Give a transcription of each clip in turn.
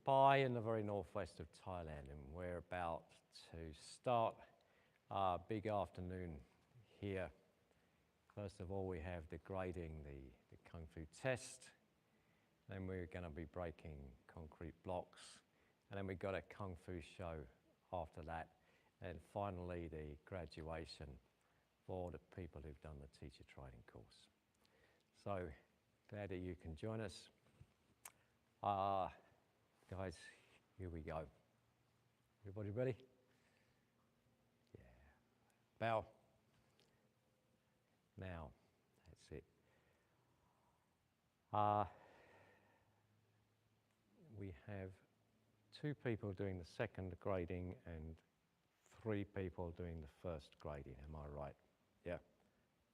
Pai in the very northwest of Thailand, and we're about to start our big afternoon here. First of all, we have the grading, the Kung Fu test. Then we're going to be breaking concrete blocks. And then we've got a Kung Fu show after that. And finally, the graduation for the people who've done the teacher training course. So glad that you can join us. Guys, here we go. Everybody ready? Yeah. Bow. Now, that's it. We have 2 people doing the second grading and 3 people doing the first grading. Am I right? Yeah.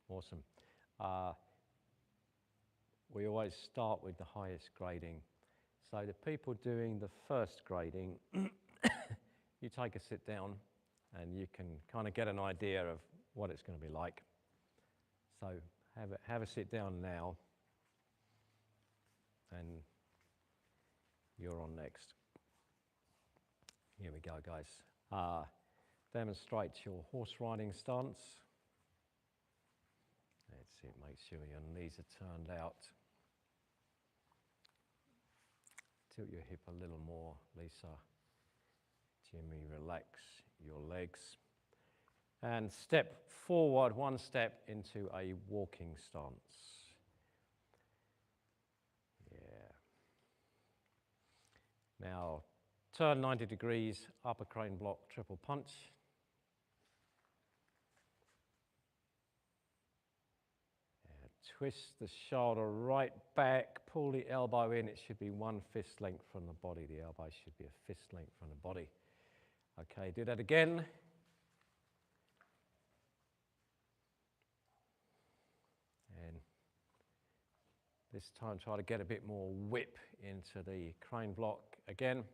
Awesome. We always start with the highest grading. So the people doing the first grading, you take a sit down and you can kind of get an idea of what it's going to be like. So have a sit down now, and you're on next. Here we go, guys. Demonstrate your horse riding stance. That's it, make sure your knees are turned out. Tilt your hip a little more, Lisa. Jimmy, relax your legs. And step forward 1 step into a walking stance. Yeah. Now, turn 90 degrees, upper crane block, triple punch. Twist the shoulder right back, pull the elbow in. It should be 1 fist length from the body. The elbow should be a fist length from the body. Okay, do that again. And this time try to get a bit more whip into the crane block again.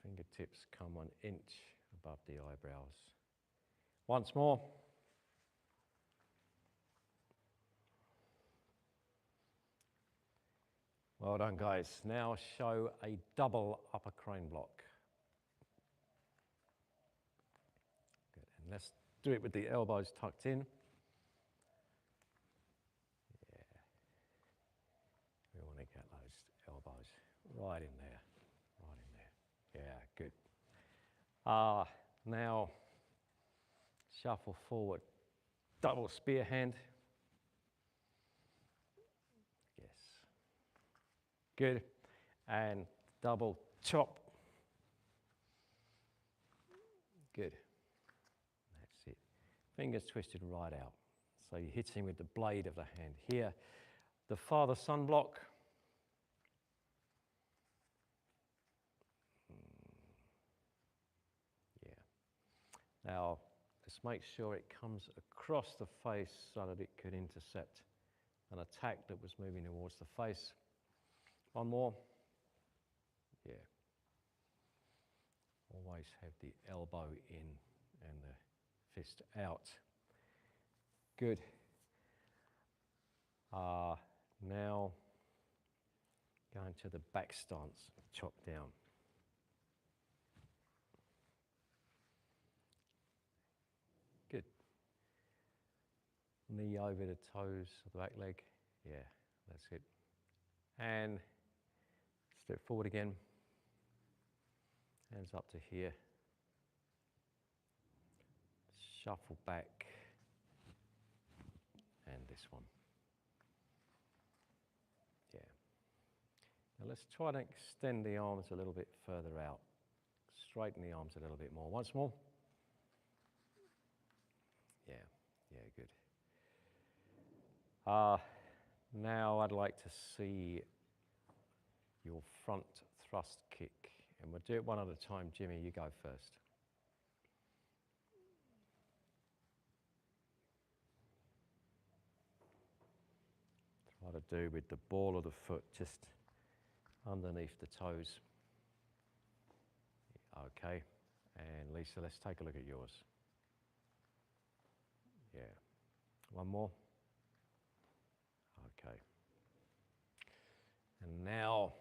Fingertips come 1 inch above the eyebrows. Once more. Well done, guys. Now show a double upper crane block. Good. And let's do it with the elbows tucked in. Yeah. We want to get those elbows right in there. Right in there. Yeah, good. Now shuffle forward, double spear hand. Yes. Good. And double chop. Good. That's it. Fingers twisted right out. So you're hitting with the blade of the hand here. The father-son block. Yeah. Now, let's make sure it comes across the face so that it could intercept an attack that was moving towards the face. 1 more. Yeah. Always have the elbow in and the fist out. Good. Now going to the back stance, chop down. Good. Knee over the toes of the back leg. Yeah, that's it. And step forward again. Hands up to here. Shuffle back. And this one. Yeah. Now let's try to extend the arms a little bit further out. Straighten the arms a little bit more. Once more. Yeah, good. Now I'd like to see your front thrust kick. And we'll do it one at a time. Jimmy, you go first. Try to do with the ball of the foot just underneath the toes. Okay. And Lisa, let's take a look at yours. Yeah. 1 more. Okay. Now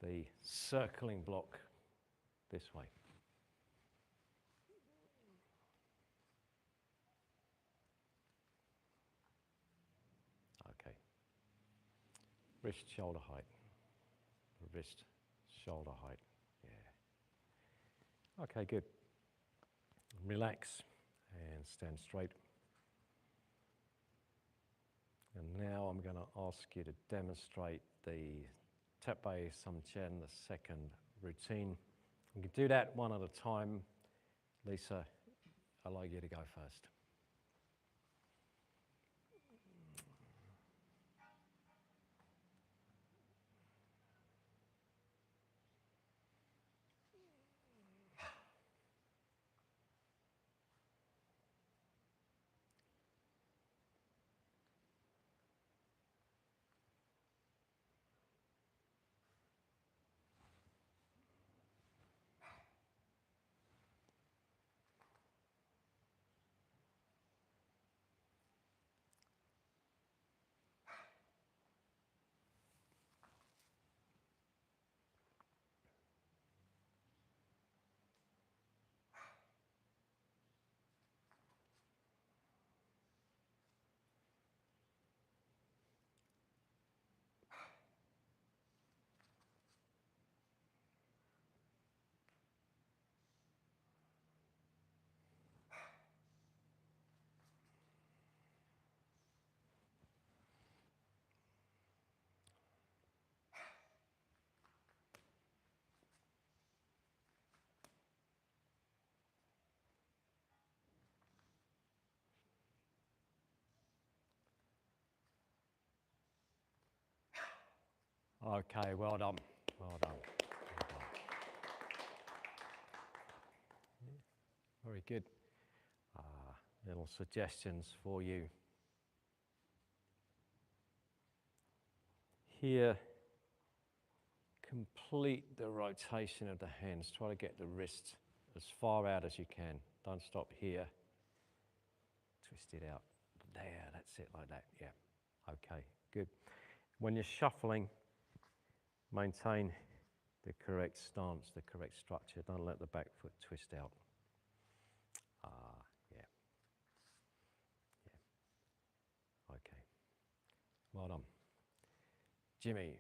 the circling block this way. Okay. Wrist, shoulder height. Wrist, shoulder height. Yeah. Okay, good. Relax and stand straight. And now I'm going to ask you to demonstrate the Tepe Samchen, the second routine. You can do that one at a time. Lisa, I'd like you to go first. Okay, well done. Well done. Well done. Very good. Little suggestions for you. Here, complete the rotation of the hands. Try to get the wrist as far out as you can. Don't stop here. Twist it out. There, that's it, like that. Yeah. Okay, good. When you're shuffling, maintain the correct stance, the correct structure. Don't let the back foot twist out. Yeah. Yeah. Okay. Well done. Jimmy.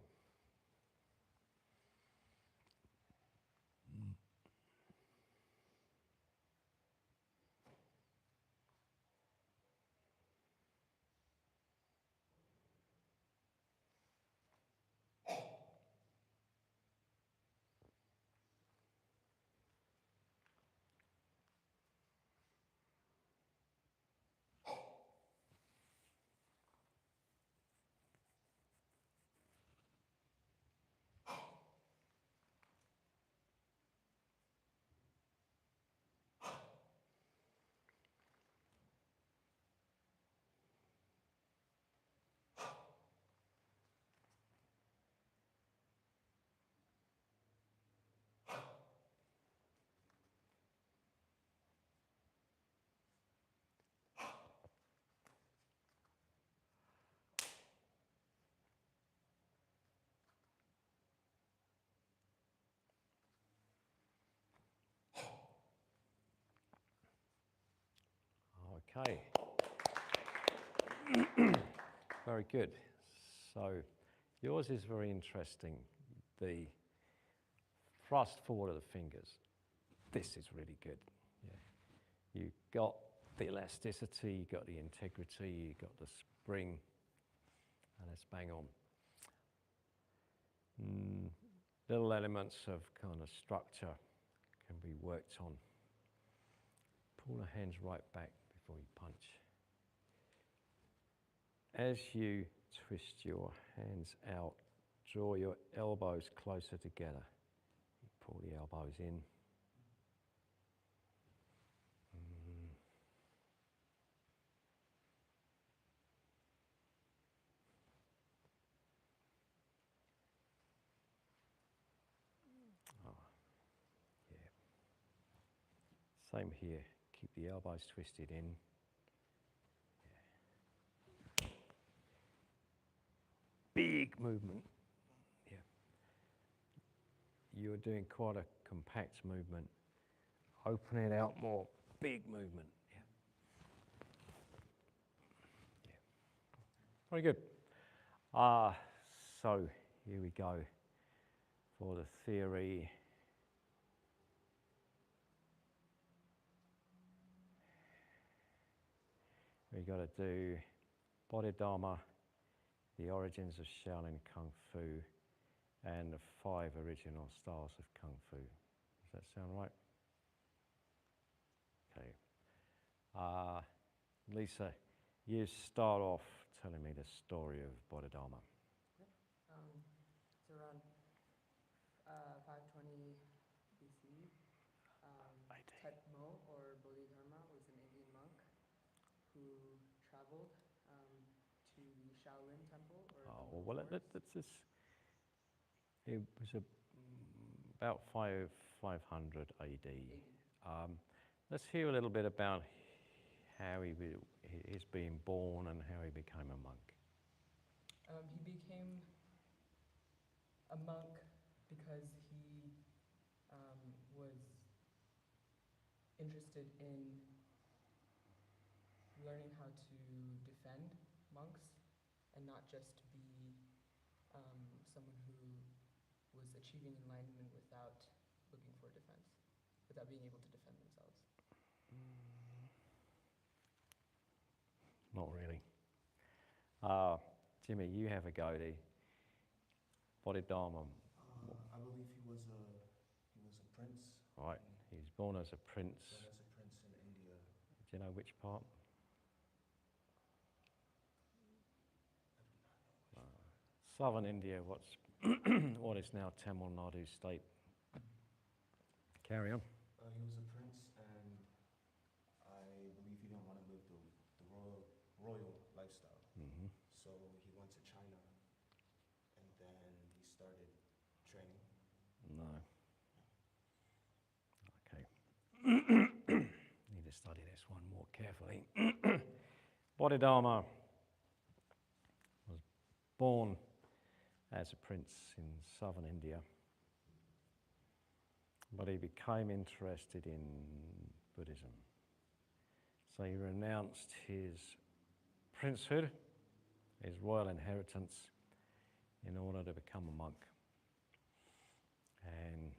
Okay. Very good. So yours is very interesting. The thrust forward of the fingers. This is really good. Yeah. You got the elasticity, you got the integrity, you got the spring, and it's bang on. Little elements of kind of structure can be worked on. Pull the hands right back before you punch. As you twist your hands out, draw your elbows closer together. You pull the elbows in. Yeah. Same here. Keep the elbows twisted in. Yeah. Big big movement. Yeah. You're doing quite a compact movement. Open it out more. Big movement. Yeah. Yeah. Very good. So here we go for the theory. We've got to do Bodhidharma, the origins of Shaolin Kung Fu, and the 5 original styles of Kung Fu. Does that sound right? Okay. Lisa, you start off telling me the story of Bodhidharma. Yep. It's around 520 BC. Tetmo, or Bodhidharma, was an Indian monk who traveled to the Shaolin Temple. Oh, well, let's just. It was about 500 AD. Let's hear a little bit about how his being born and how he became a monk. He became a monk because he was interested in learning how to defend monks and not just be someone who was achieving enlightenment without looking for defense, without being able to defend themselves. Not really. Jimmy, you have a go there. Bodhidharma. I believe he was a prince. Right, he was born as a prince. Born as a prince in India. Do you know which part? Southern India, what is now Tamil Nadu state. Carry on. He was a prince, and I believe he didn't want to live the royal lifestyle. Mm-hmm. So he went to China, and then he started training. No. Okay. Need to study this one more carefully. Bodhidharma was born as a prince in southern India, but he became interested in Buddhism. So he renounced his princehood, his royal inheritance, in order to become a monk. And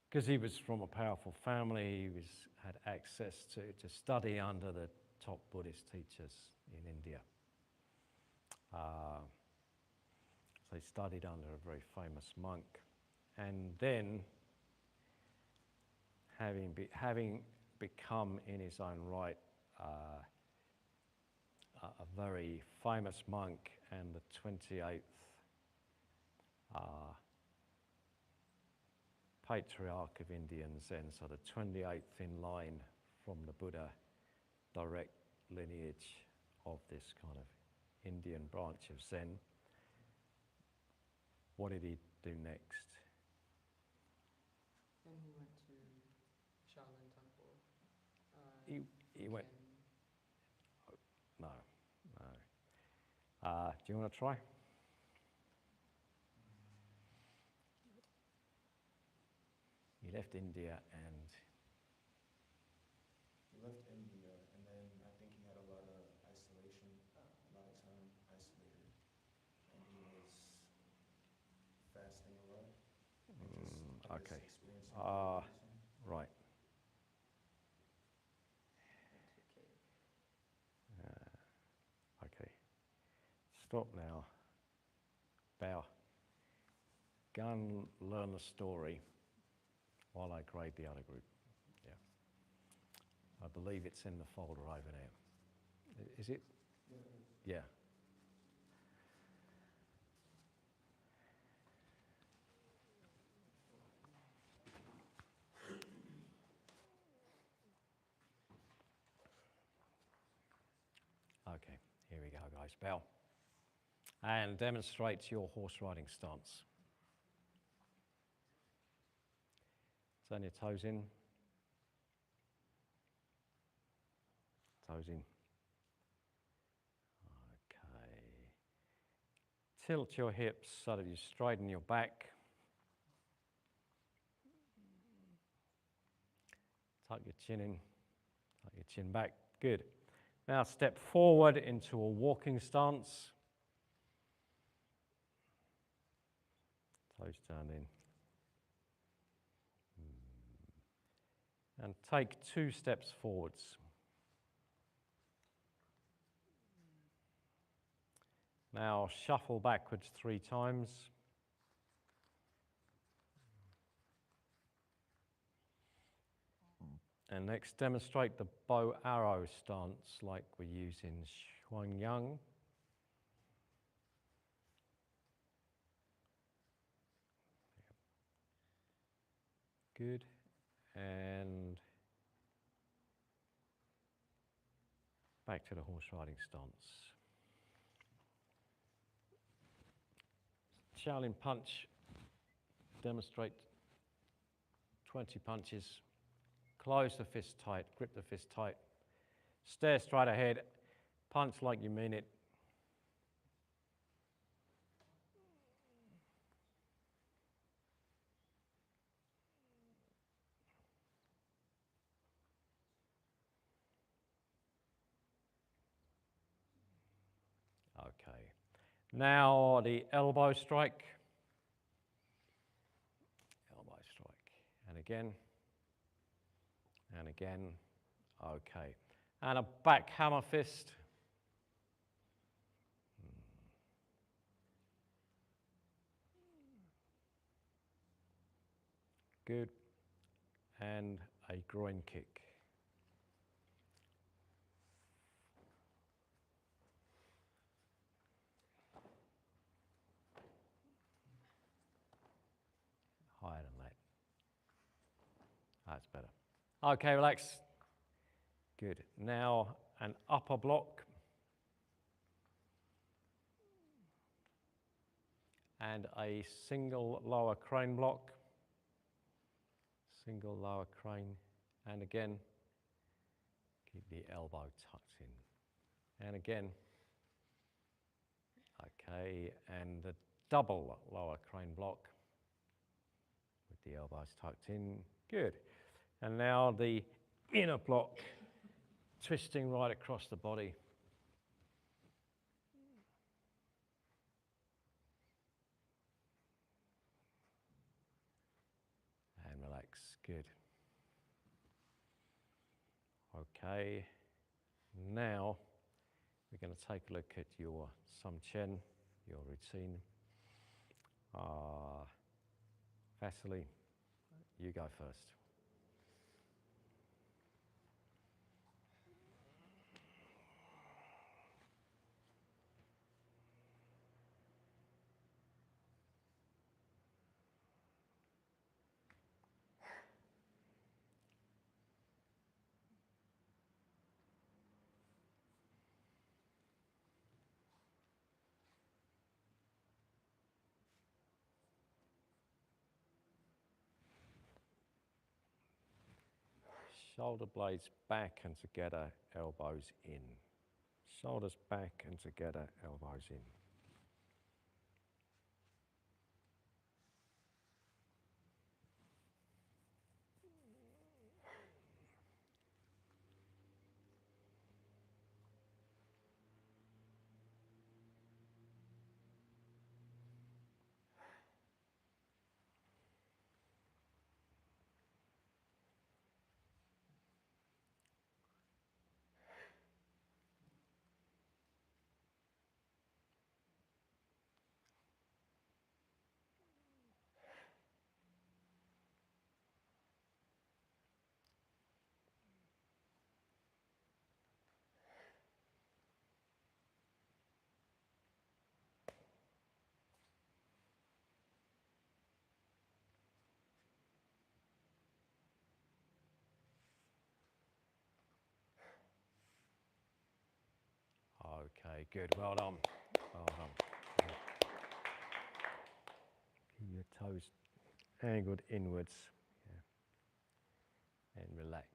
because he was from a powerful family, he had access to study under the top Buddhist teachers in India. So he studied under a very famous monk, and then having become in his own right a very famous monk and the 28th patriarch of Indian Zen, so the 28th in line from the Buddha, direct lineage of this kind of Indian branch of Zen. What did he do next? Then he went to Shaolin Temple. He went. No. Do you want to try? He left India and. He left India, and then I think he had a lot of isolation, a lot of time isolated, and he was fasting a lot. Okay. Experiencing right. Okay. Stop now. Bow. Go and learn the story while I grade the other group. Yeah. I believe it's in the folder over there. Is it? Yeah. Okay, here we go, guys. Bow. And demonstrate your horse riding stance. Turn your toes in. Toes in. Okay. tilt your hips so that you straighten your back. Tuck your chin in, tuck your chin back. Good. Now step forward into a walking stance. Toes turned in. And take 2 steps forwards. Now shuffle backwards 3 times. And next demonstrate the bow arrow stance like we use in Qigong. Good. And back to the horse riding stance. Shaolin punch. Demonstrate 20 punches. Close the fist tight, grip the fist tight. Stare straight ahead. Punch like you mean it. Okay. Now the elbow strike. Elbow strike. And again. And again. Okay. And a back hammer fist. Good. And a groin kick. Higher than that. That's better. Okay, relax. Good. Now an upper block. And a single lower crane block. Single lower crane. And again, keep the elbow tucked in. And again. Okay, and the double lower crane block with the elbows tucked in. Good. And now the inner block, twisting right across the body. And relax. Good. Okay. Now we're going to take a look at your Samchen, your routine. Vasily, you go first. Shoulder blades back and together, elbows in. Shoulders back and together, elbows in. Okay, good. Well done. Well done. Keep your toes angled inwards. Yeah. And relax.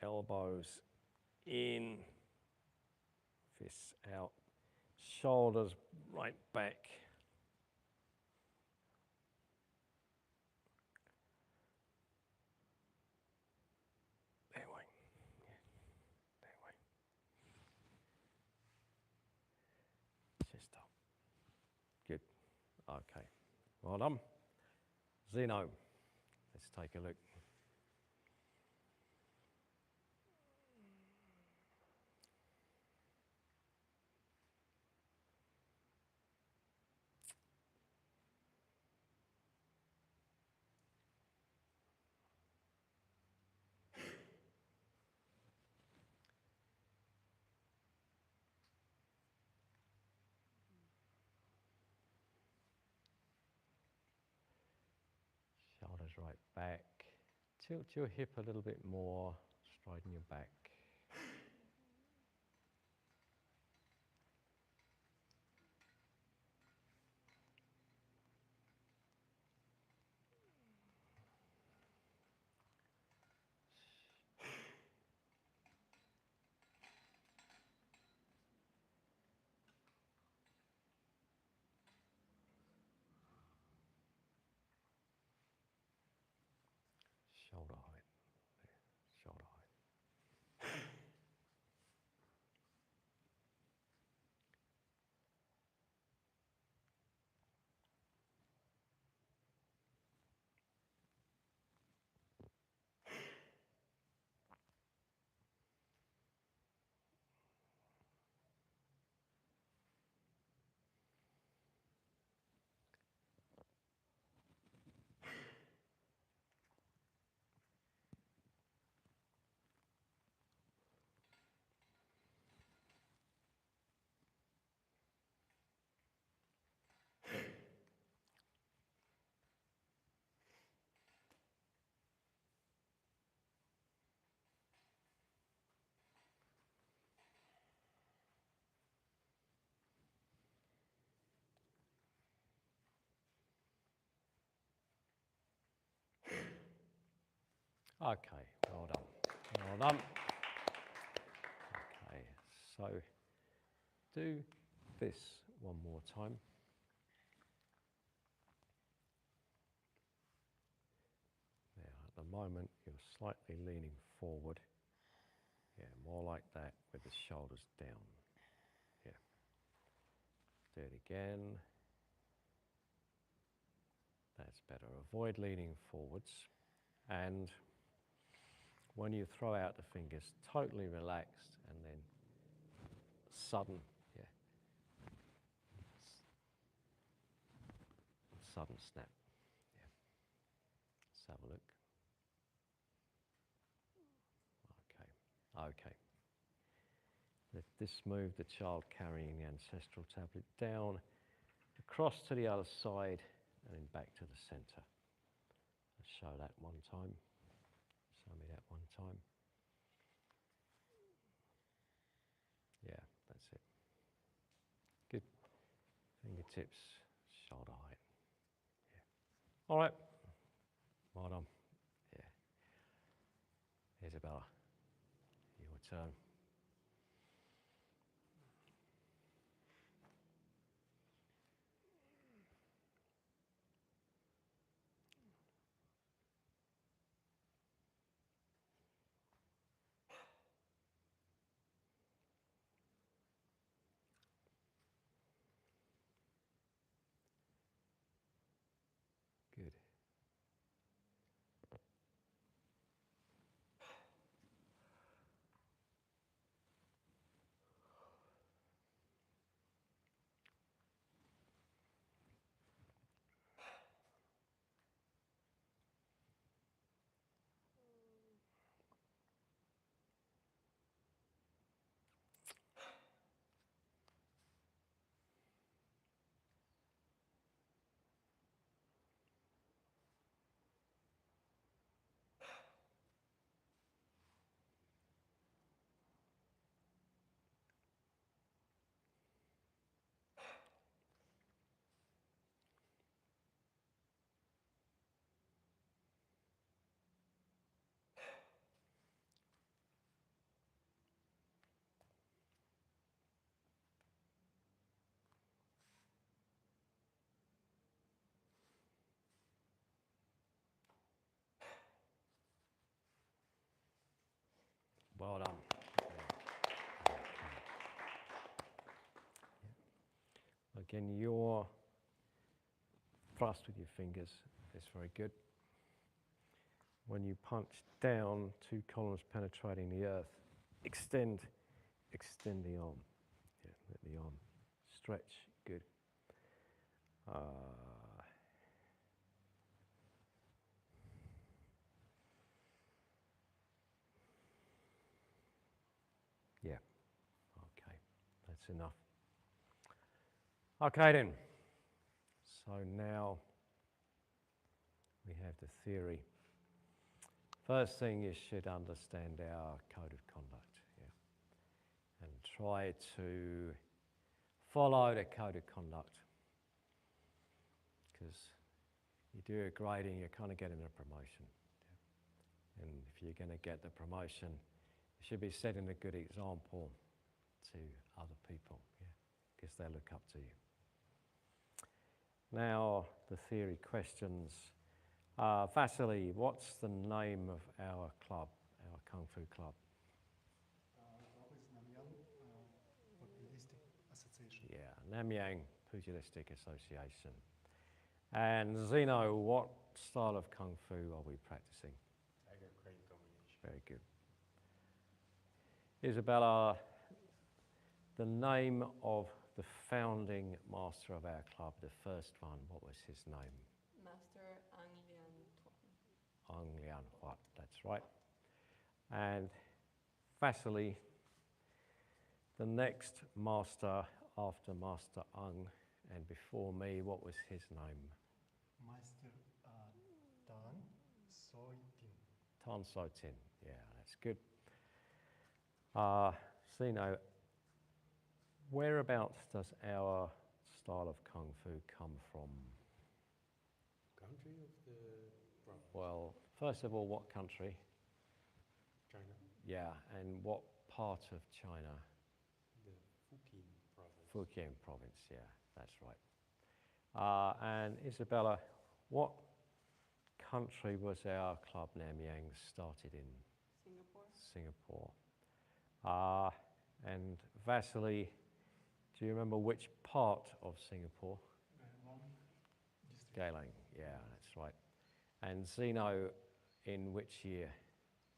Elbows in. fists out, shoulders right back. That way. Yeah. That way. Chest up. Good. Okay. Well done. Zeno. Let's take a look. Shoulders right back. Tilt your hip a little bit more. Straighten your back. Shoulder height. There. Shoulder height. Okay, well done. Well done. Okay, so do this one more time. Now, at the moment, you're slightly leaning forward. Yeah, more like that with the shoulders down. Yeah. Do it again. That's better. Avoid leaning forwards. And when you throw out the fingers, totally relaxed and then sudden, yeah, sudden snap. Yeah. Let's have a look. Okay, okay. Let this move the child carrying the ancestral tablet down, across to the other side, and then back to the center. Let's show that one time. Show me that one time. Yeah, that's it. Good. Fingertips, shoulder height. Yeah. All right. Well done. Yeah. Isabella, your turn. Good. Well done. Yeah. Again, your thrust with your fingers is very good. When you punch down, 2 columns penetrating the earth, extend the arm. Yeah, let the arm stretch. Good. Yeah. Okay, that's enough. Okay then. So now we have the theory. First thing, you should understand our code of conduct, yeah, and try to follow the code of conduct. Because you do a grading, you're kind of getting a promotion. Yeah. And if you're going to get the promotion, you should be setting a good example to other people, yeah, because they look up to you. Now, the theory questions. Vasily, what's the name of our club, our Kung Fu club? Club is Namyang Pugilistic Association. Yeah, Namyang Pugilistic Association. And Zeno, what style of Kung Fu are we practicing? Tiger crane combination. Very good. Isabella, the name of the founding master of our club, the first one, what was his name? Master Ang Lian Tuan. Ang Lian Huat, that's right. And Vasily, the next master after Master Ang and before me, what was his name? Master Dan Soitin. Tan So Tin, yeah, that's good. Zeno, whereabouts does our style of Kung Fu come from? Country of the province. Well, first of all, what country? China. Yeah, and what part of China? The Fujian province. Fujian province, yeah, that's right. And Isabella, what country was our club Namyang started in? Singapore. Singapore. And Vasily, do you remember which part of Singapore? Geylang, yeah, that's right. And Zeno, in which year?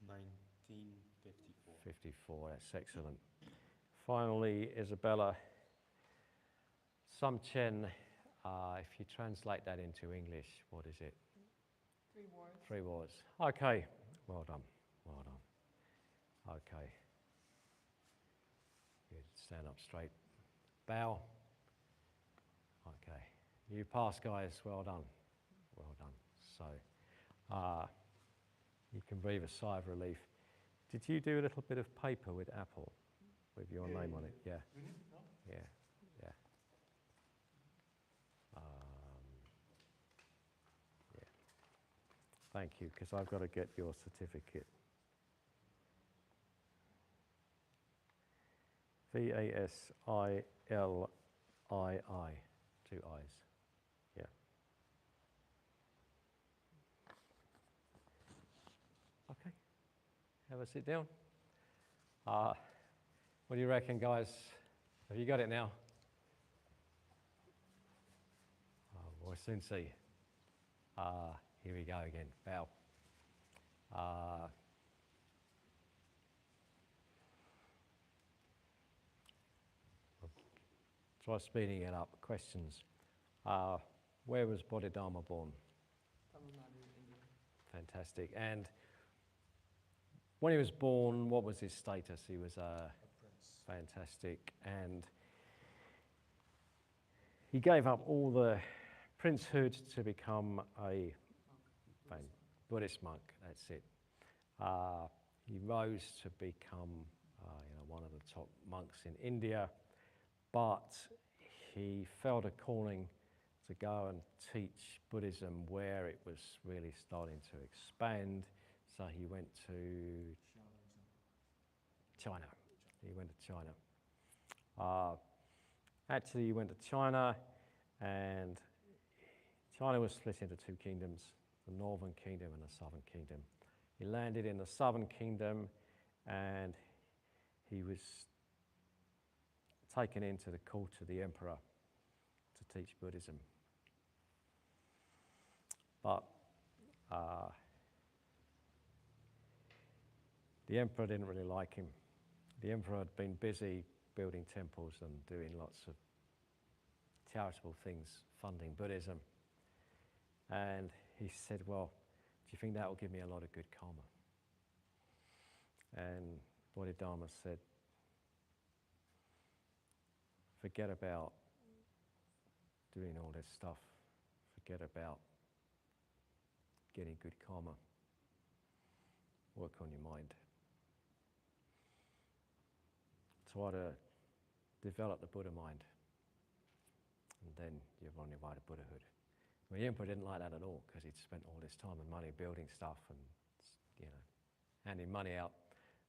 1954. 54, that's excellent. Finally, Isabella, Samchen, if you translate that into English, what is it? 3 words. 3 words. Okay, well done, well done. Okay. Good, stand up straight. Bow. Okay, you passed, guys, well done, well done. So, you can breathe a sigh of relief. Did you do a little bit of paper with Apple, with your name on it? Yeah. You need? No? Yeah, yeah. Yeah. Thank you, because I've got to get your certificate. Vasili, 2 I's. Yeah. Okay. Have a sit down. What do you reckon, guys? Have you got it now? We'll soon see. Here we go again. Bow. Try speeding it up. Questions. Where was Bodhidharma born? Tamil Nadu, India. Fantastic. And when he was born, what was his status? He was A prince. fantastic. And he gave up all the princehood to become a Buddhist monk. That's it. He rose to become one of the top monks in India, but he felt a calling to go and teach Buddhism where it was really starting to expand. So he went to China. He went to China. Actually, he went to China, and China was split into 2 kingdoms, the Northern Kingdom and the Southern Kingdom. He landed in the Southern Kingdom, and he was taken into the court of the emperor to teach Buddhism. But the emperor didn't really like him. The emperor had been busy building temples and doing lots of charitable things, funding Buddhism. And he said, well, do you think that will give me a lot of good karma? And Bodhidharma said, forget about doing all this stuff. Forget about getting good karma. Work on your mind. Try to develop the Buddha mind, and then you're on your way to Buddhahood. Well, the emperor didn't like that at all, because he'd spent all this time and money building stuff and, you know, handing money out.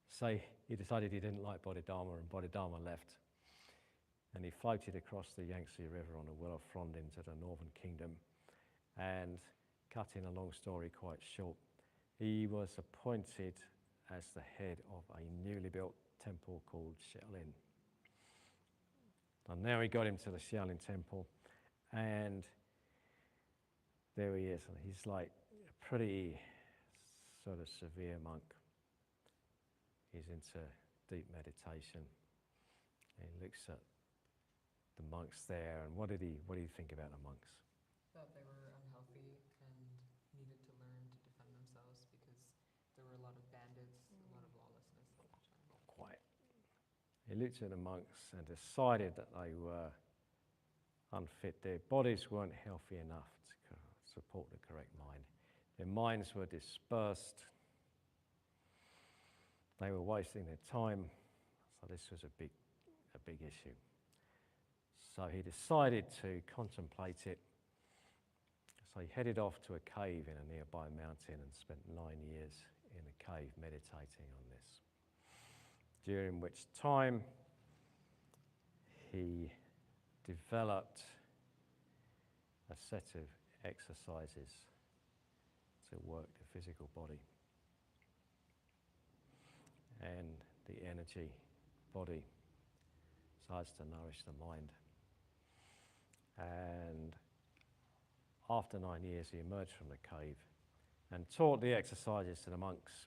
So he decided he didn't like Bodhidharma, and Bodhidharma left. And he floated across the Yangtze River on a willow frond into the northern kingdom. And cutting a long story quite short, he was appointed as the head of a newly built temple called Shaolin. And now he got him to the Shaolin temple, and there he is. And he's like a pretty sort of severe monk. He's into deep meditation. And he looks at the monks there, and what did he think about the monks? Thought they were unhealthy and needed to learn to defend themselves because there were a lot of bandits, a lot of lawlessness at that time. Not quite. He looked at the monks and decided that they were unfit. Their bodies weren't healthy enough to support the correct mind. Their minds were dispersed. They were wasting their time. So this was a big issue. So he decided to contemplate it. So he headed off to a cave in a nearby mountain and spent 9 years in a cave meditating on this. During which time he developed a set of exercises to work the physical body and the energy body so as to nourish the mind. And after 9 years, he emerged from the cave and taught the exercises to the monks.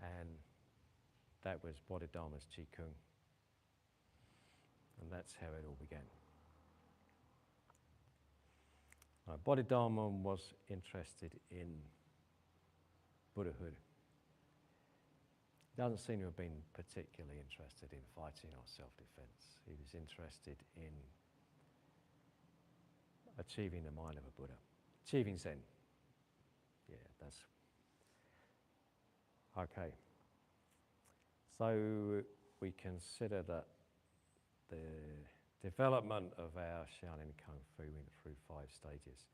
And that was Bodhidharma's Qigong. And that's how it all began. Now, Bodhidharma was interested in Buddhahood. He doesn't seem to have been particularly interested in fighting or self-defense. He was interested in achieving the mind of a Buddha, achieving Zen. Yeah, that's okay. So we consider that the development of our Shaolin Kung Fu went through 5 stages.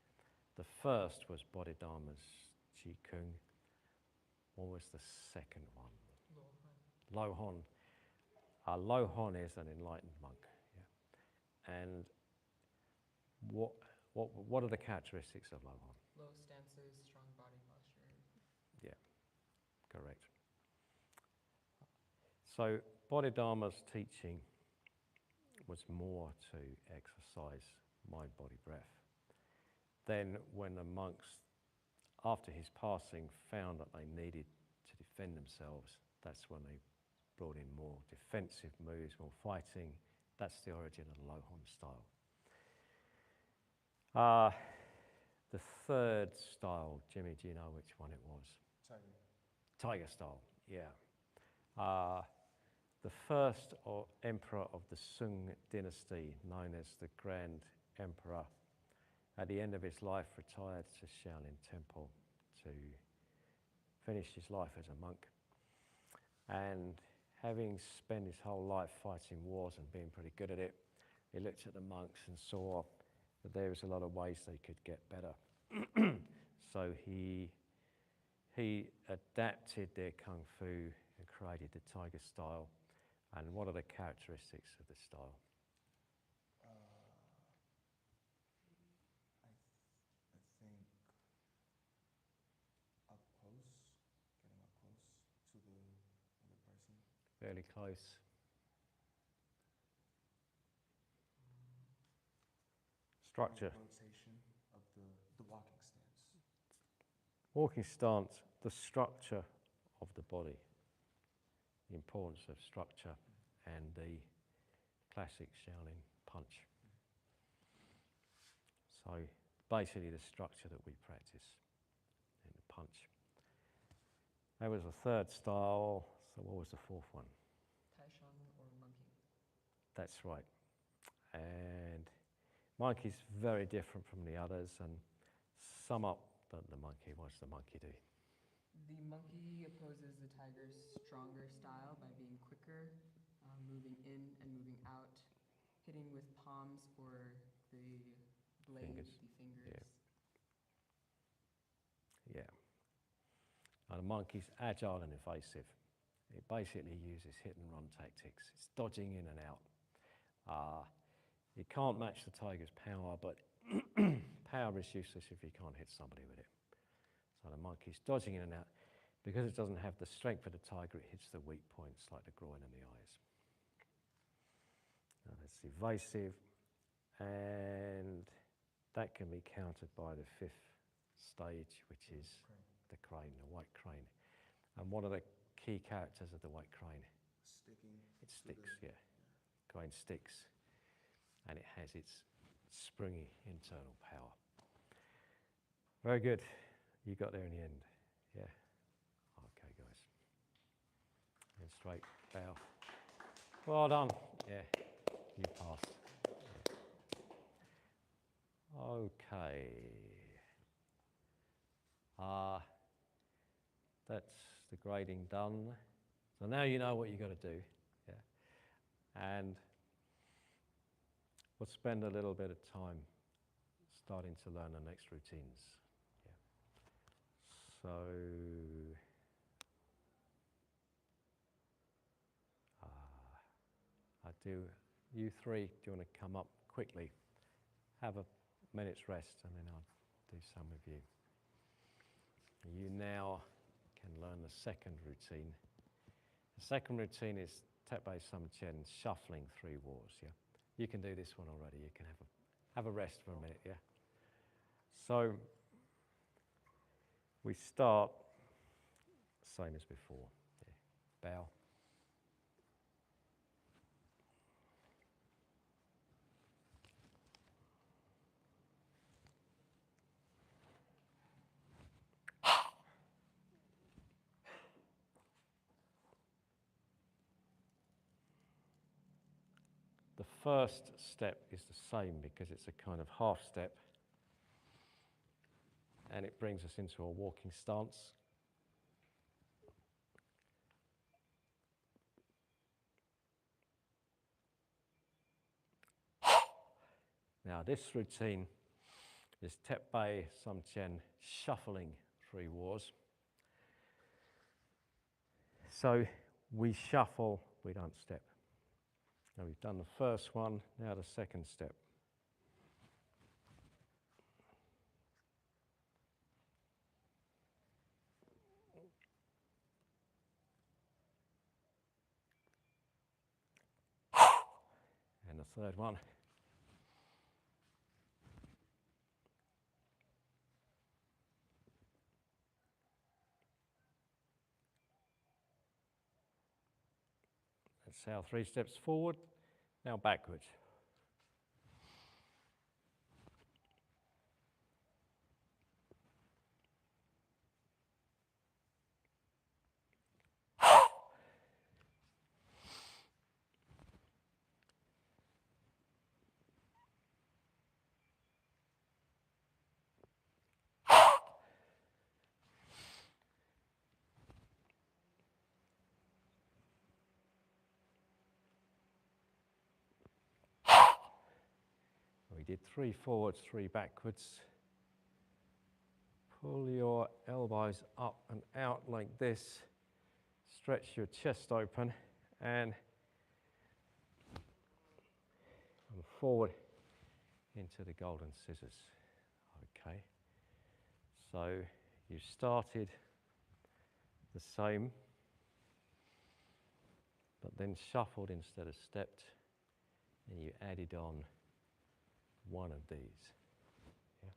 The first was Bodhidharma's Qigong. What was the second one? Lo Hon. Lo Hon is an enlightened monk. Yeah. And what are the characteristics of Lo Hon? Low stances, strong body posture. Yeah, correct. So Bodhidharma's teaching was more to exercise mind, body, breath. Then when the monks, after his passing, found that they needed to defend themselves, that's when they brought in more defensive moves, more fighting. That's the origin of the Lo Hon style. The third style, Jimmy, do you know which one it was? Tiger style, yeah. The first emperor of the Sung dynasty, known as the Grand Emperor, at the end of his life retired to Shaolin Temple to finish his life as a monk. And having spent his whole life fighting wars and being pretty good at it, he looked at the monks and saw that there was a lot of ways they could get better. So he adapted their kung fu and created the tiger style. And what are the characteristics of the style? I think up close, getting up close fairly close. Structure. Rotation of the walking stance. Walking stance, the structure of the body. The importance of structure and the classic Shaolin punch. So basically the structure that we practice in the punch. That was the third style. So what was the fourth one? Taishan or monkey? That's right. And monkey's very different from the others. And sum up the monkey. What does the monkey do? The monkey opposes the tiger's stronger style by being quicker, moving in and moving out, hitting with palms or the blade, Fingers. the fingers. Yeah. And the monkey's agile and evasive. It basically uses hit and run tactics. It's dodging in and out. It can't match the tiger's power, but power is useless if you can't hit somebody with it. So the monkey's dodging in and out. Because it doesn't have the strength of the tiger, it hits the weak points like the groin and the eyes. Now that's evasive, and that can be countered by the fifth stage, which is the crane, the white crane. And one of the key characters of the white crane? Sticking. It sticks, yeah. Crane sticks, and it has its springy internal power. Very good. You got there in the end, yeah. Okay, guys. And straight, bow. Well done. Yeah, you passed. Yeah. Okay. That's the grading done. So now you know what you've got to do. Yeah. And we'll spend a little bit of time starting to learn the next routines. Yeah. So you three, do you want to come up quickly? Have a minute's rest and then I'll do some with you. You now can learn the second routine. The second routine is Tepe Samchen, shuffling 3 wars, yeah? You can do this one already. You can have a rest for a minute, yeah? So we start same as before. Yeah. Bow. The first step is the same because it's a kind of half step, and it brings us into a walking stance. Now this routine is Tepe Samchen, shuffling 3 wars. So we shuffle, we don't step. Now we've done the first one, now the second step. And the third one. That's our 3 steps forward, now backwards. We did 3 forwards, 3 backwards. Pull your elbows up and out like this. Stretch your chest open and forward into the golden scissors. Okay. So you started the same, then shuffled instead of stepped, and you added on one of these. Yeah.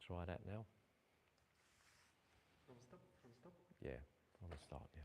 Try that now. From stop. Yeah, from the start, yeah.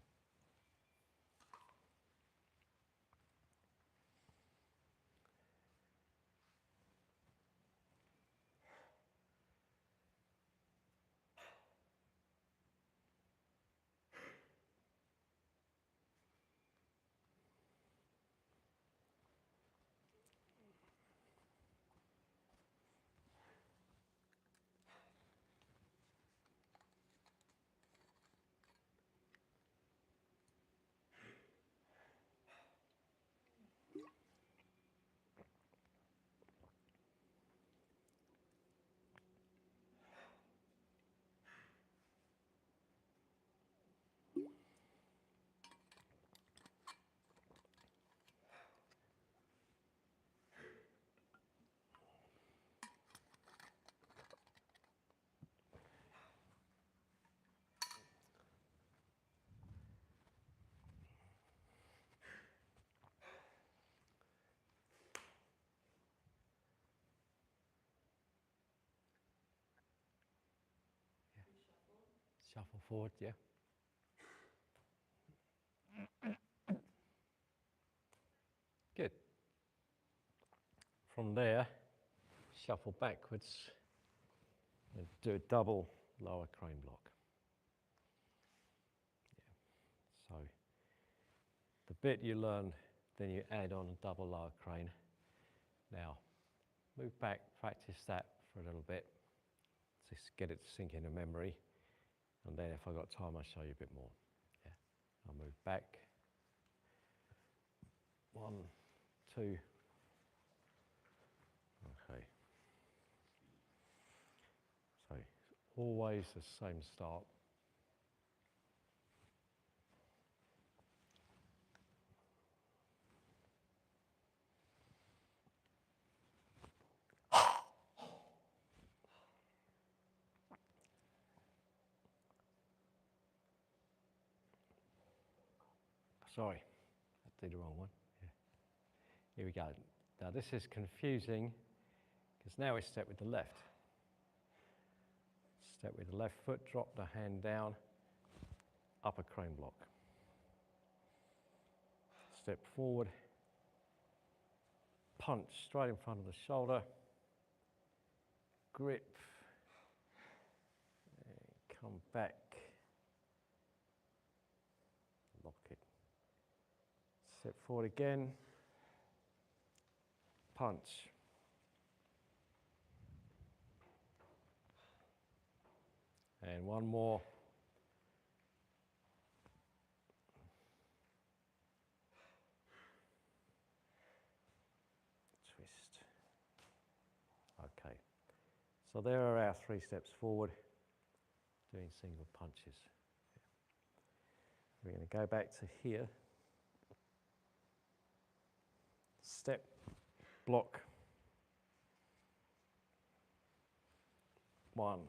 Shuffle forward, yeah. Good. From there, shuffle backwards and do a double lower crane block. Yeah. So the bit you learn, then you add on a double lower crane. Now, move back, practice that for a little bit, just get it to sink into memory, and then if I've got time, I'll show you a bit more. Yeah. I'll move back. 1, 2. Okay. So always the same start. Sorry, I did the wrong one. Yeah. Here we go. Now this is confusing because now we step with the left. Step with the left foot, drop the hand down, upper crane block. Step forward, punch straight in front of the shoulder, grip, and come back, lock it. Step forward again, punch. And one more. Twist. Okay. So there are our 3 steps forward, doing single punches. We're going to go back to here. Step, block. 1.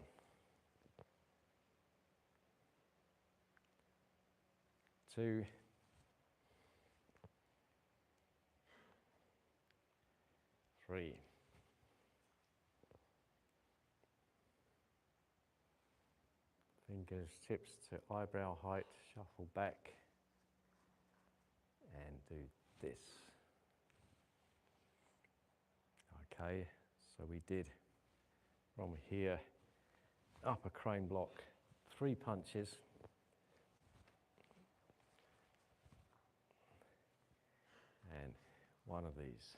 2. 3. Fingers, tips to eyebrow height, shuffle back and do this. Okay, so we did from here, upper crane block, 3 punches. And one of these.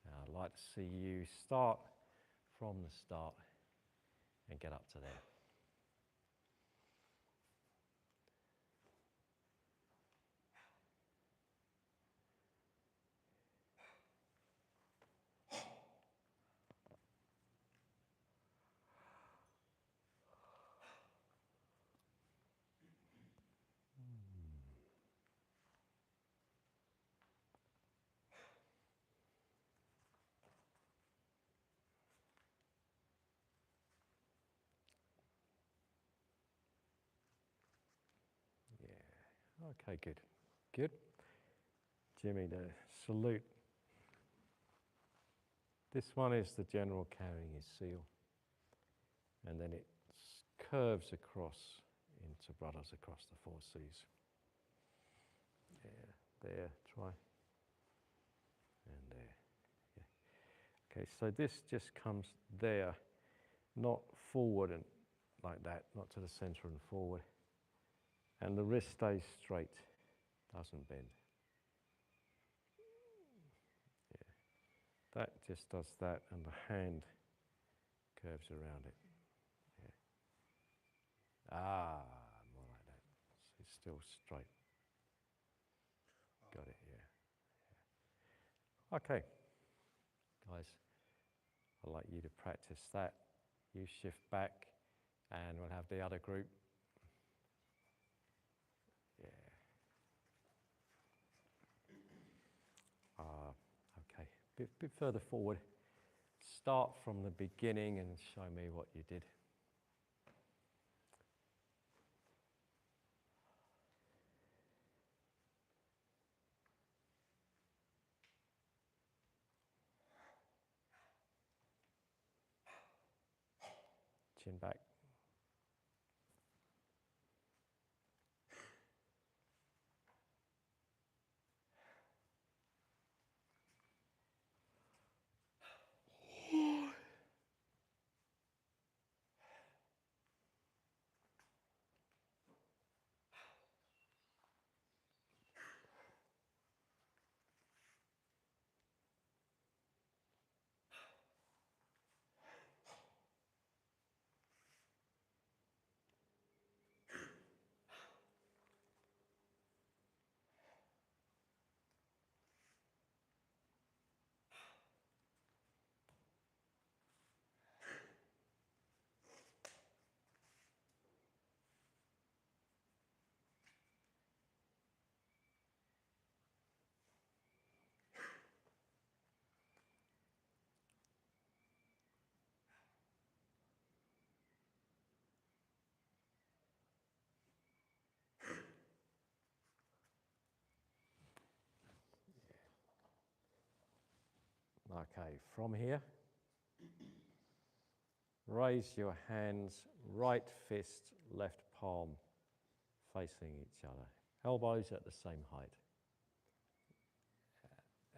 Now I'd like to see you start from the start and get up to there. Okay, good. Good. Jimmy, the salute. This one is the general carrying his seal. And then it curves across into brothers across the four seas. Yeah, there, try. And there. Yeah. Okay, so this just comes there, not forward and like that, not to the center and forward. And the wrist stays straight, doesn't bend. Yeah. That just does that, and the hand curves around it. Yeah. Ah, more like that. So it's still straight. Got it, yeah. Okay, guys, I'd like you to practice that. You shift back, and we'll have the other group. Yeah. Okay, bit further forward. Start from the beginning and show me what you did. Chin back. Okay, from here, raise your hands, right fist, left palm, facing each other. Elbows at the same height.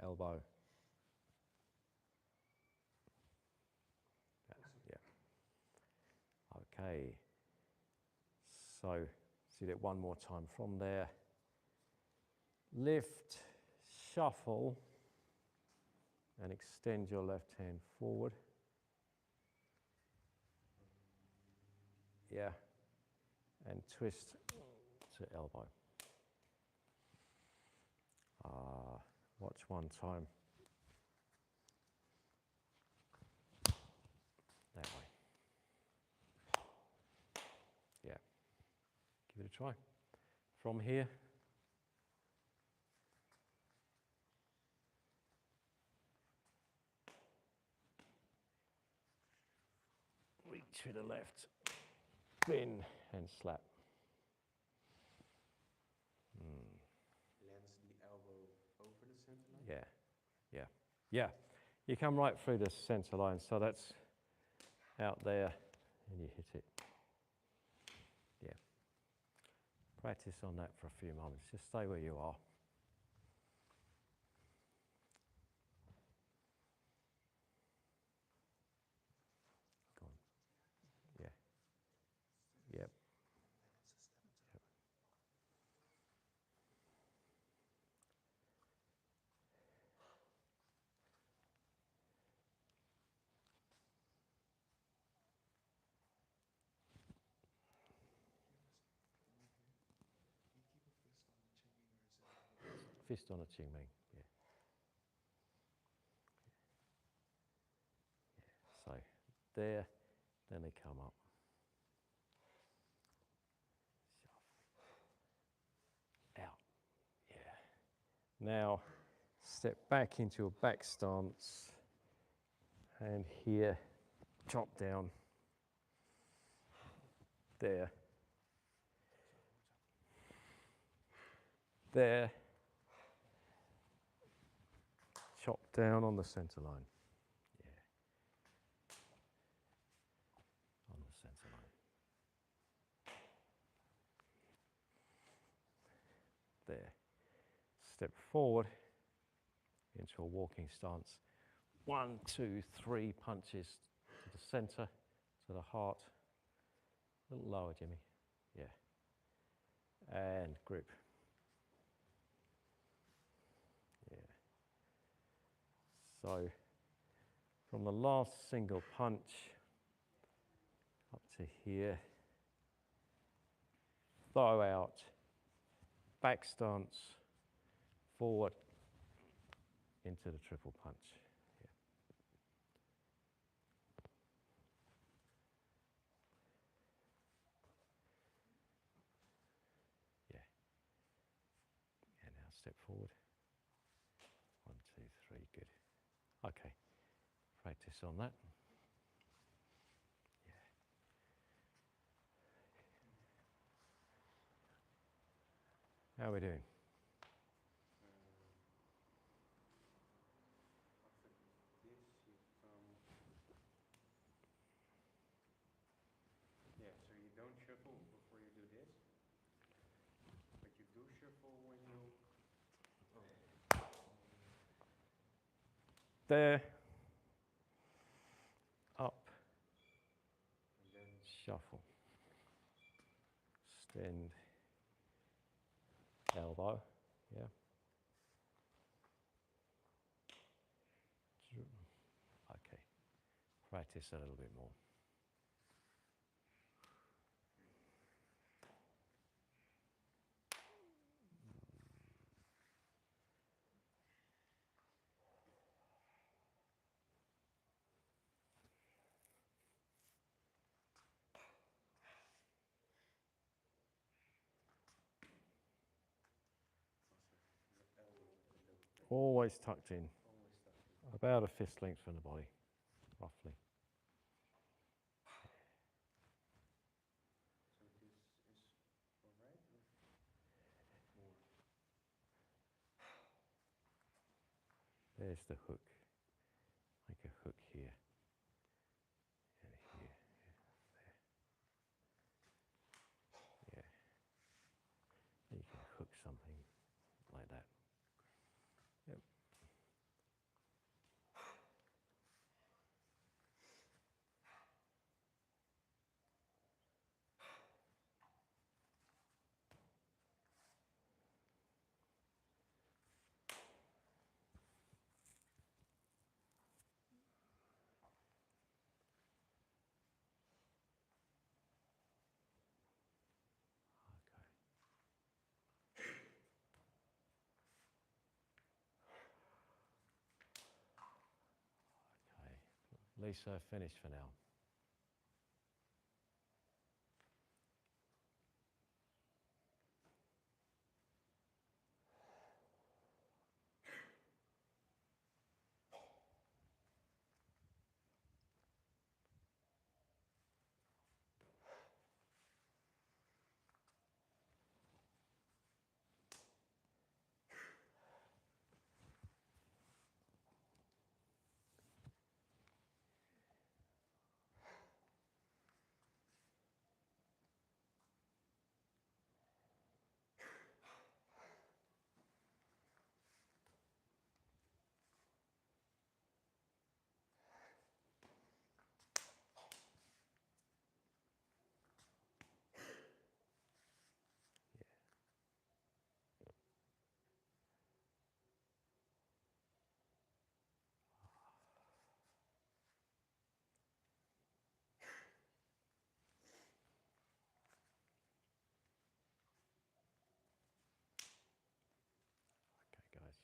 Elbow. Yeah. Okay. So, let's do that one more time. From there, lift, shuffle, and extend your left hand forward. Yeah. And twist to elbow. Watch one time. That way. Yeah. Give it a try. From here. Reach to the left. Spin and slap. Lands the elbow over the center line? Yeah, yeah, yeah. You come right through the center line, so that's out there, and you hit it. Yeah. Practice on that for a few moments. Just stay where you are. Go on. Yeah. Yep. Yep. Fist on a Qigong, yeah. So there, then they come up. Out, yeah. Now, step back into a back stance, and here, chop down, there. there. Chop down on the center line. Yeah. On the center line. There. Step forward into a walking stance. 1, 2, 3 punches to the center, to the heart. A little lower, Jimmy. Yeah. And grip. Yeah. So from the last single punch up to here, throw out, back stance, forward into the triple punch. Yeah. Yeah. And now step forward. 1, 2, 3, good. Okay, practice on that. Yeah. How are we doing? After this, you come. Yeah, so you don't shuffle before you do this, but you do shuffle when you. There, up, And then shuffle, extend, elbow, yeah. Okay, practice a little bit more. Always tucked in, about a fist length from the body, roughly. So this is all right or more? There's the hook. Make a hook here. And here. There. Yeah. You can hook something like that. Yep. Okay. Lisa, finished for now. Okay, guys.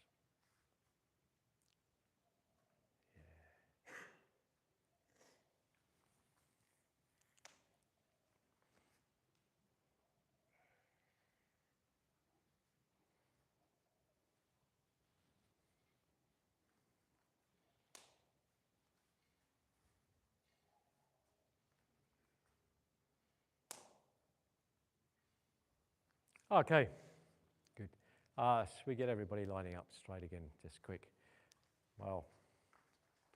Okay, good. Should we get everybody lining up straight again, just quick? Well,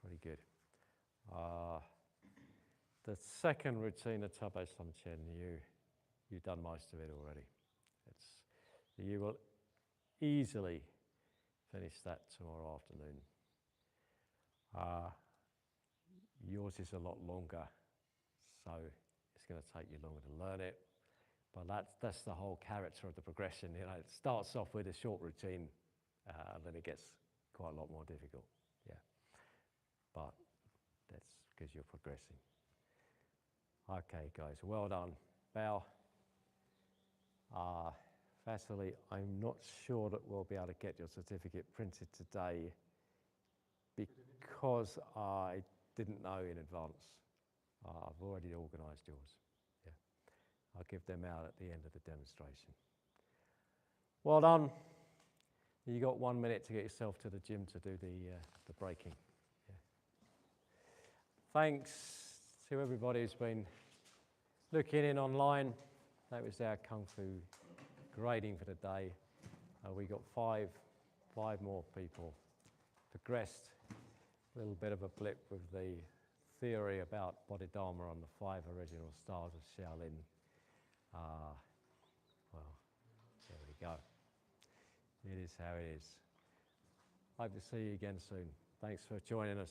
pretty good. The second routine, the Tabe Samchen, you've done most of it already. You will easily finish that tomorrow afternoon. Yours is a lot longer, so it's going to take you longer to learn it. But that's the whole character of the progression. You know, it starts off with a short routine, and then it gets quite a lot more difficult. Yeah, but that's because you're progressing. Okay, guys, well done. Bow. Vasily, I'm not sure that we'll be able to get your certificate printed today because I didn't know in advance. I've already organised yours. Yeah, I'll give them out at the end of the demonstration. Well done. You got 1 minute to get yourself to the gym to do the breaking. Yeah. Thanks to everybody who's been looking in online. That was our Kung Fu grading for the day. We got five more people progressed. A little bit of a blip with the theory about Bodhidharma on the 5 original styles of Shaolin. Well, there we go. It is how it is. Hope to see you again soon. Thanks for joining us.